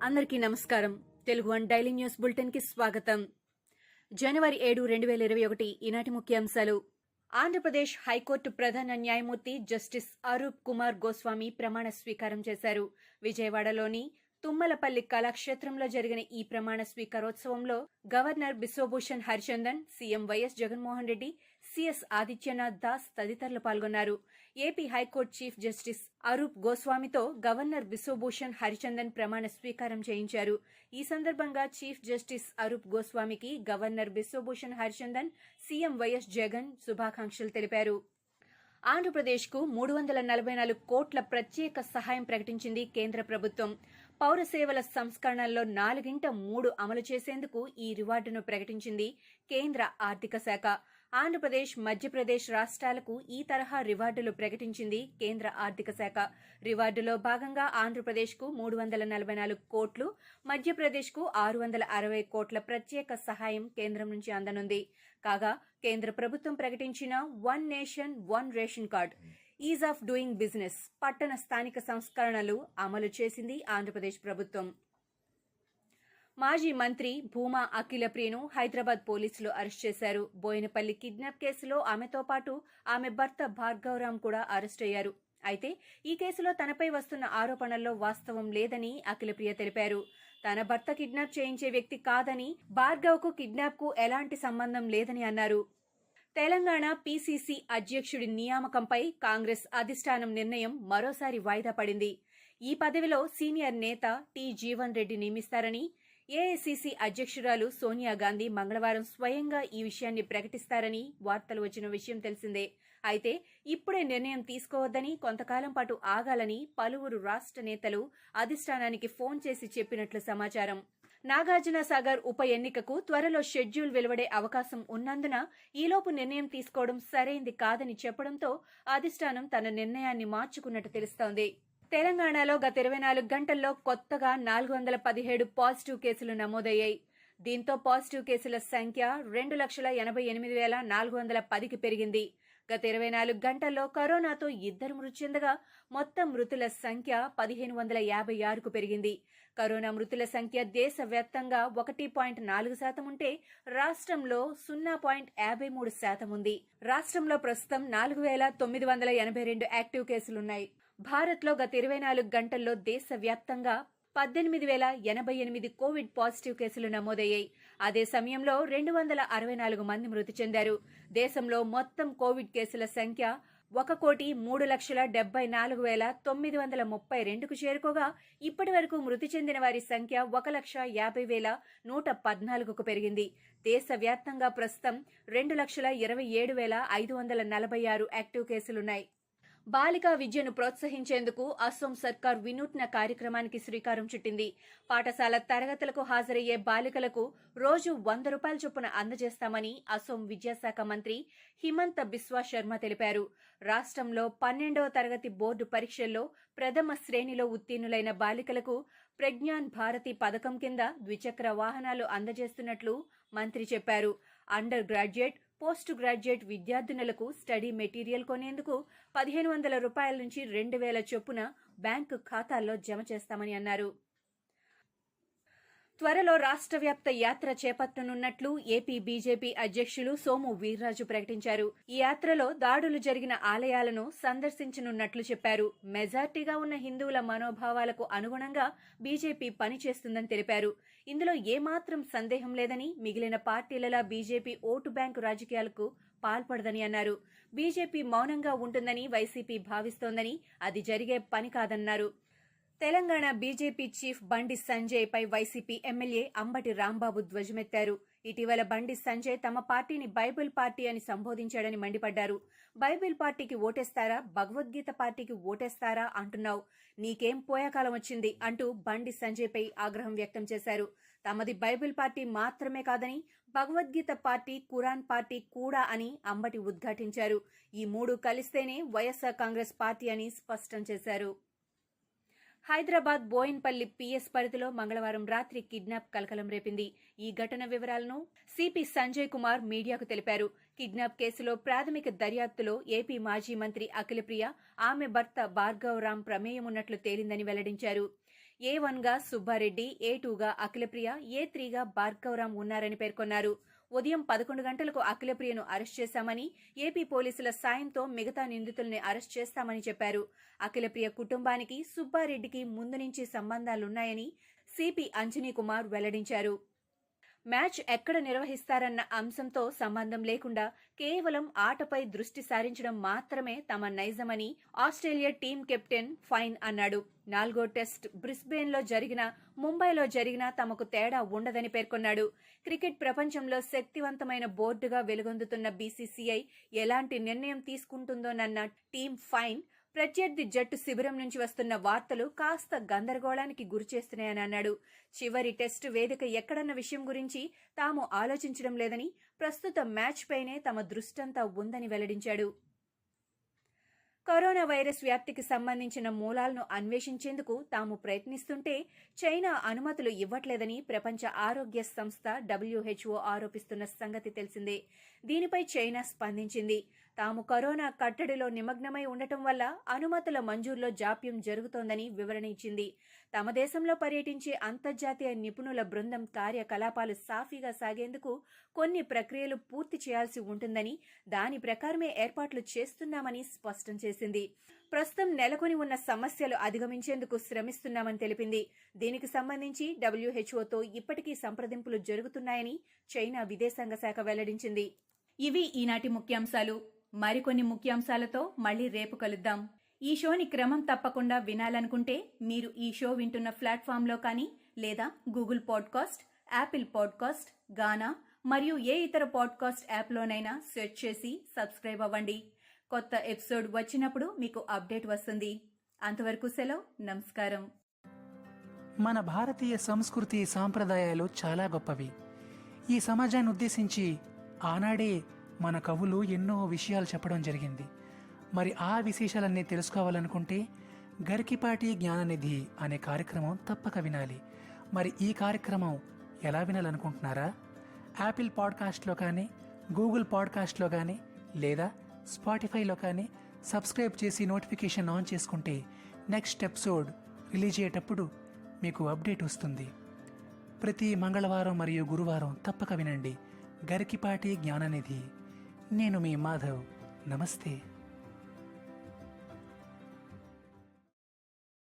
అందరికీ నమస్కారం. Telugu one daily news bulletin కి స్వాగతం. జనవరి 7, 2021 ఈనాటి ముఖ్యాంశాలు. ఆంధ్రప్రదేశ్ హైకోర్టు ప్రధాన న్యాయమూర్తి జస్టిస్ అరూప్ కుమార్ గోస్వామి ప్రమాణ స్వీకారం చేశారు. విజయవాడలోని తుమ్మలపల్లి కళాక్షేత్రంలో జరిగిన ఈ ప్రమాణ స్వీకారోత్సవంలో governor Biswabhusan Harichandan, CM YS Jaganmohan Reddy, CS Adityanath Das తదితరులు పాల్గొన్నారు. AP high court chief justice Arup గోస్వామితో గవర్నర్ బిశ్వభూషణ్ హరిచందన్ ప్రమాణ స్వీకారం చేయించారు. ఈ సందర్భంగా చీఫ్ జస్టిస్ అరూప్ గోస్వామికి governor Biswabhusan Harichandan, CM YS Jagan శుభాకాంక్షలు తెలిపారు. ఆంధ్రప్రదేశ్కు 344 కోట్ల ప్రత్యేక సహాయం ప్రకటించింది కేంద్ర ప్రభుత్వం. పౌర సేవల సంస్కరణల్లో 4/3 అమలు చేసేందుకు ఈ రివార్డును ప్రకటించింది కేంద్ర ఆర్థిక శాఖ. ఆంధ్రప్రదేశ్, మధ్యప్రదేశ్ రాష్ట్రాలకు ఈ తరహా రివార్డులు ప్రకటించింది కేంద్ర ఆర్థిక శాఖ. రివార్డులో భాగంగా ఆంధ్రప్రదేశ్కు 344 కోట్లు, మధ్యప్రదేశ్కు 660 కోట్ల ప్రత్యేక సహాయం కేంద్రం నుంచి అందనుంది. కాగా కేంద్ర ప్రభుత్వం ప్రకటించిన one nation one ration card, is of doing business, పట్టణ స్థానిక సంస్కరణలు అమలు చేసింది ఆంధ్రప్రదేశ్ ప్రభుత్వం. మాజీ మంత్రి భూమా అఖిలప్రియను హైదరాబాద్ పోలీసులు అరెస్ట్ చేశారు. బోయినపల్లి కిడ్నాప్ కేసులో ఆమెతో పాటు ఆమె భర్త భార్గవరామ్ కూడా అరెస్ట్ అయ్యారు. అయితే ఈ కేసులో తనపై వస్తున్న ఆరోపణల్లో వాస్తవం లేదని అఖిలప్రియ తెలిపారు. తన భర్త కిడ్నాప్ చేయించే వ్యక్తి కాదని, భార్గవ్కు కిడ్నాప్కు ఎలాంటి సంబంధం లేదని అన్నారు. తెలంగాణ పీసీసీ అధ్యక్షుడి నియామకంపై కాంగ్రెస్ అధిష్టానం నిర్ణయం మరోసారి వాయిదా పడింది. ఈ పదవిలో సీనియర్ నేత టి. జీవన్ రెడ్డి నియమిస్తారని ఏఐసీసీ అధ్యక్షురాలు సోనియా గాంధీ మంగళవారం స్వయంగా ఈ విషయాన్ని ప్రకటిస్తారని వార్తలు వచ్చిన విషయం తెలిసిందే. అయితే ఇప్పుడే నిర్ణయం తీసుకోవద్దని, కొంతకాలం పాటు ఆగాలని పలువురు రాష్ట్ర నేతలు అధిష్టానానికి ఫోన్ చేసి చెప్పినట్లు సమాచారం. నాగార్జునసాగర్ ఉప ఎన్నికకు త్వరలో షెడ్యూల్ వెలువడే అవకాశం ఉన్నందున ఈలోపు నిర్ణయం తీసుకోవడం సరైంది కాదని చెప్పడంతో అధిష్టానం తన నిర్ణయాన్ని మార్చుకున్నట్టు తెలుస్తోంది. తెలంగాణలో గత 24 గంటల్లో కొత్తగా 417 పాజిటివ్ కేసులు నమోదయ్యాయి. దీంతో పాజిటివ్ కేసుల సంఖ్య 2,88,410కి పెరిగింది. గత 24 గంటల్లో కరోనాతో 2 మృతి చెందగా మొత్తం మృతుల సంఖ్య 1,556కు పెరిగింది. కరోనా మృతుల సంఖ్య దేశవ్యాప్తంగా 1.4% ఉంటే రాష్ట్రంలో 0.53% ఉంది. రాష్ట్రంలో ప్రస్తుతం 4,982 యాక్టివ్ కేసులున్నాయి. భారత్లో గత 24 గంటల్లో దేశవ్యాప్తంగా 18,088 కోవిడ్ పాజిటివ్ కేసులు నమోదయ్యాయి. అదే సమయంలో 264 మంది మృతి చెందారు. దేశంలో మొత్తం కోవిడ్ కేసుల సంఖ్య 1,374,932కు చేరుకోగా ఇప్పటి వరకు మృతి చెందిన వారి సంఖ్య 1,50,114కు పెరిగింది. దేశవ్యాప్తంగా ప్రస్తుతం 2,27,546 యాక్టివ్ కేసులున్నాయి. బాలికా విద్యను ప్రోత్సహించేందుకు అసోం సర్కార్ వినూత్న కార్యక్రమానికి శ్రీకారం చుట్టింది. పాఠశాల తరగతులకు హాజరయ్యే బాలికలకు రోజు 100 రూపాయల చొప్పున అందజేస్తామని అసోం విద్యాశాఖ మంత్రి హిమంత బిస్వా శర్మ తెలిపారు. రాష్ట్రంలో 12వ తరగతి బోర్డు పరీక్షల్లో ప్రథమ శ్రేణిలో ఉత్తీర్ణులైన బాలికలకు ప్రజ్ఞాన్ భారతి పథకం కింద ద్విచక్ర వాహనాలు అందజేస్తున్నట్లు మంత్రి చెప్పారు. అండర్ గ్రాడ్యుయేట్, పోస్ట్ గ్రాడ్యుయేట్ విద్యార్థినులకు స్టడీ మెటీరియల్ కొనేందుకు 1,500 రూపాయల నుంచి 2,000 చొప్పున బ్యాంకు ఖాతాల్లో జమ చేస్తామని అన్నారు. త్వరలో రాష్ట్ర వ్యాప్త యాత్ర చేపట్టనున్నట్లు ఏపీ బీజేపీ అధ్యక్షులు సోము వీర్రాజు ప్రకటించారు. ఈ యాత్రలో దాడులు జరిగిన ఆలయాలను సందర్శించనున్నట్లు చెప్పారు. మెజార్టీగా ఉన్న హిందువుల మనోభావాలకు అనుగుణంగా బీజేపీ పనిచేస్తుందని తెలిపారు. ఇందులో ఏమాత్రం సందేహం లేదని, మిగిలిన పార్టీలలా బీజేపీ ఓటు బ్యాంకు రాజకీయాలకు పాల్పడదని అన్నారు. బీజేపీ మౌనంగా ఉంటుందని వైసీపీ భావిస్తోందని, అది జరిగే పని కాదన్నారు. తెలంగాణ బీజేపీ చీఫ్ బండి సంజయ్ పై వైసీపీ ఎమ్మెల్యే అంబటి రాంబాబు ధ్వజమెత్తారు. ఇటీవల బండి సంజయ్ తమ పార్టీని బైబిల్ పార్టీ అని సంబోధించాడని మండిపడ్డారు. బైబిల్ పార్టీకి ఓటేస్తారా, భగవద్గీత పార్టీకి ఓటేస్తారా అంటున్నావు, నీకేం పోయాకాలం వచ్చింది అంటూ బండి సంజయ్ పై ఆగ్రహం వ్యక్తం చేశారు. తమది బైబిల్ పార్టీ మాత్రమే కాదని భగవద్గీత పార్టీ, ఖురాన్ పార్టీ కూడా అని అంబటి ఉద్ఘాటించారు. ఈ మూడు కలిస్తేనే వైఎస్సార్ కాంగ్రెస్ పార్టీ అని స్పష్టం చేశారు. హైదరాబాద్ బోయిన్పల్లి పీఎస్ పరిధిలో మంగళవారం రాత్రి కిడ్నాప్ కలకలం రేపింది. ఈ ఘటన వివరాలను సిపి సంజయ్ కుమార్ మీడియాకు తెలిపారు. కిడ్నాప్ కేసులో ప్రాథమిక దర్యాప్తులో ఏపీ మాజీ మంత్రి అఖిలప్రియ, ఆమె భర్త భార్గవరామ్ ప్రమేయం ఉన్నట్లు తేలిందని వెల్లడించారు. A1గా సుబ్బారెడ్డి, A2గా అఖిలప్రియ, A3గా భార్గవరాం ఉన్నారని పేర్కొన్నారు. ఉదయం 11 గంటలకు అఖిలప్రియను అరెస్ట్ చేశామని, ఏపీ పోలీసుల సాయంతో మిగతా నిందితుల్ని అరెస్ట్ చేస్తామని చెప్పారు. అఖిలప్రియ కుటుంబానికి సుబ్బారెడ్డికి ముందు నుంచి సంబంధాలున్నాయని సిపి అంజనీ కుమార్ వెల్లడించారు. మ్యాచ్ ఎక్కడ నిర్వహిస్తారన్న అంశంతో సంబంధం లేకుండా కేవలం ఆటపై దృష్టి సారించడం మాత్రమే తమ నైజమని ఆస్ట్రేలియా టీం కెప్టెన్ ఫైన్ అన్నాడు. 4వ టెస్ట్ బ్రిస్బేన్లో జరిగినా, ముంబైలో జరిగినా తమకు తేడా ఉండదని పేర్కొన్నాడు. క్రికెట్ ప్రపంచంలో శక్తివంతమైన బోర్డుగా వెలుగొందుతున్న బీసీసీఐ ఎలాంటి నిర్ణయం తీసుకుంటుందోనన్న టీం ఫైన్ ప్రత్యర్థి జట్టు శిబిరం నుంచి వస్తున్న వార్తలు కాస్త గందరగోళానికి గురిచేస్తున్నాయని అన్నాడు. చివరి టెస్టు వేదిక ఎక్కడన్న విషయం గురించి తాము ఆలోచించడం లేదని, ప్రస్తుత మ్యాచ్ పైనే తమ దృష్టంతా ఉందని వెల్లడించాడు. కరోనా వైరస్ వ్యాప్తికి సంబంధించిన మూలాలను అన్వేషించేందుకు తాము ప్రయత్నిస్తుంటే చైనా అనుమతులు ఇవ్వట్లేదని ప్రపంచ ఆరోగ్య సంస్థ WHO ఆరోపిస్తున్న సంగతి తెలిసిందే. దీనిపై చైనా స్పందించింది. తాము కరోనా కట్టడిలో నిమగ్నమై ఉండటం వల్ల అనుమతుల మంజూరులో జాప్యం జరుగుతోందని వివరణ ఇచ్చింది. తమ దేశంలో పర్యటించే అంతర్జాతీయ నిపుణుల బృందం కార్యకలాపాలు సాఫీగా సాగేందుకు కొన్ని ప్రక్రియలు పూర్తి చేయాల్సి ఉంటుందని, దాని ప్రకారమే ఏర్పాట్లు చేస్తున్నామని స్పష్టం చేసింది. ప్రస్తుతం నెలకొని ఉన్న సమస్యలు అధిగమించేందుకు శ్రమిస్తున్నామని తెలిపింది. దీనికి సంబంధించి WHOతో ఇప్పటికీ సంప్రదింపులు జరుగుతున్నాయని చైనా విదేశాంగ శాఖ వెల్లడించింది. ఇవి ఈనాటి ముఖ్యాంశాలు. మరికొన్ని ముఖ్యాంశాలతో మళ్లీ రేపు కలుద్దాం. ఈ షోని క్రమం తప్పకుండా వినాలనుకుంటే మీరు ఈ షో వింటున్న ప్లాట్ఫామ్లో కానీ, లేదా గూగుల్ పాడ్కాస్ట్, యాపిల్ పాడ్కాస్ట్, గానా మరియు ఏ ఇతర పాడ్కాస్ట్ యాప్లోనైనా సెర్చ్ చేసి సబ్స్క్రైబ్ అవ్వండి. కొత్త ఎపిసోడ్ వచ్చినప్పుడు మీకు అప్డేట్ వస్తుంది. అంతవరకు సెలవు. నమస్కారం. మన భారతీయ సంస్కృతి సాంప్రదాయాలు చాలా గొప్పవి. ఈ సమాజాన్ని ఉద్దేశించి ఆనాడే మన కవులు ఎన్నో విషయాలు చెప్పడం జరిగింది. మరి ఆ విశేషాలన్నీ తెలుసుకోవాలనుకుంటే గరికిపాటి జ్ఞాననిధి అనే కార్యక్రమం తప్పక వినాలి. మరి ఈ కార్యక్రమం ఎలా వినాలనుకుంటున్నారా? యాపిల్ పాడ్కాస్ట్లో కానీ, గూగుల్ పాడ్కాస్ట్లో కానీ, లేదా స్పాటిఫైలో కానీ సబ్స్క్రైబ్ చేసి నోటిఫికేషన్ ఆన్ చేసుకుంటే నెక్స్ట్ ఎపిసోడ్ రిలీజ్ అయ్యేటప్పుడు మీకు అప్డేట్ వస్తుంది. ప్రతి మంగళవారం మరియు గురువారం తప్పక వినండి గరికిపాటి జ్ఞాననిధి. నేను మీ మాధవ్. నమస్తే.